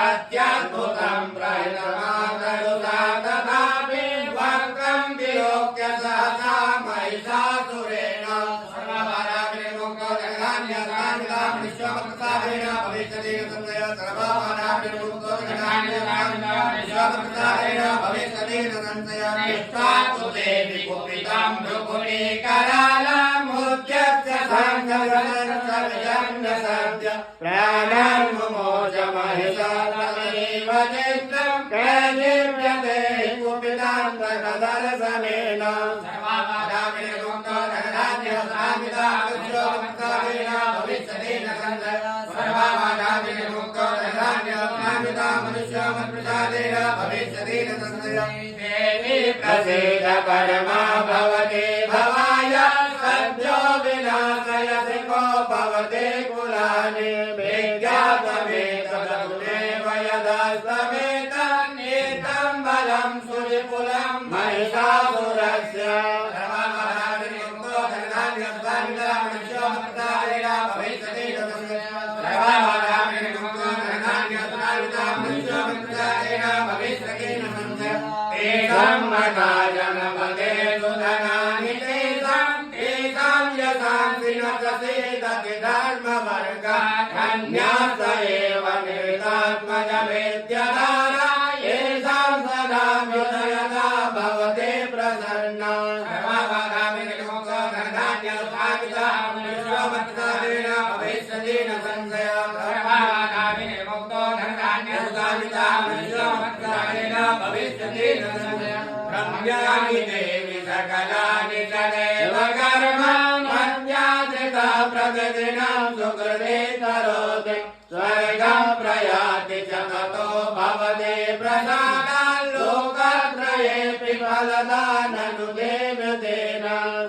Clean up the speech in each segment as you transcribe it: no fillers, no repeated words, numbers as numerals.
अत्युतं प्रहितमातरुषा तथापि वक्रं विलोक्य सहसा महिषासुरेण सर्वबाधाविमुक्तो जगदान्यसामितां विश्वभक्तारेण भविष्यति संजय सर्वबाधाविमुक्तो जगदान्यसामितां विश्वभक्तारेण भविष्यति संजय निष्ठातु देवी कुपितां भ्रुकुटी करालमुद्यस्य संगसंसर्जन्यसद्य प्राणं मुमोच महिषासुरेव चित्रं कैलिप्यते कुपितां प्रकदर्शनेन सर्वबाधाविमुक्तो जगदान्यसामितां विश्वभक्तारेण भविष्यति संजय सर्वबाधाविमुक्तो जगदान्यसामितां विश्वभक्तारेण भविष्यति संजय देवी प्रसीद परमा भवते भवाय सद्यो विनाशयसि को भवते कुलानि विज्ञातमेतदुदेव यदस्तमेतन्नितं बलं सुविपुलं महिषासुरस्य सर्वबाधाविमुक्तो जगदान्यसामितां विश्वभक्तारेण भविष्यति संजय सर्वबाधाविमुक्तो जगदान्यसामितां विश्वभक्तारेण भविष्यति संजय तेषां मकाजनपदे सुधनानि तेषां यशांसि न प्रसीदति धर्मवर्गा धन्यास एव नितात्मजमेत्यधारा येषां सदा विनयता भवते प्रसन्ना सर्वबाधाविमुक्तो जगदान्यसामितां विश्वभक्तारेण भविष्यति संजय सर्वबाधाविमुक्तो जगदान्यसामितां विश्वभक्तारेण भविष्यति संजय ब्रह्म्यानि देवी सकलानि तदेव कर्माणि मध्याश्रिता प्रकृतिनां सुकृते करोति स्वर्गं प्रयाति च ततो भवते प्रसादात् लोकत्रयेऽपि फलदाननुदेवतेन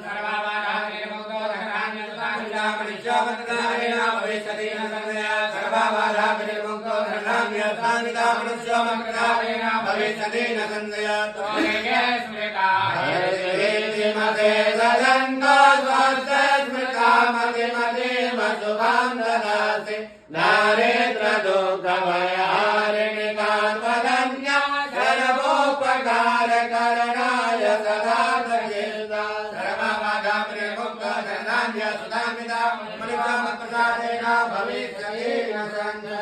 सर्वबाधाविमुक्तो जगदान्यसामितां विश्वभक्तारेण भविष्यति संजय सर्वबाधाविमुक्तो जगदान्यसामितां विश्वभक्तारेण भविष्यति संजय मते सदन्तो स्वस्य स्मृतामतिमते शुभां ददासि दारिद्र्यदुःखभयहारिणिकात्मधन्या सर्वोपकारकरणाय सदा सचेता सर्वबाधाविमुक्तो जगदान्यसामितां विश्वभक्तारेण भविष्यति संजय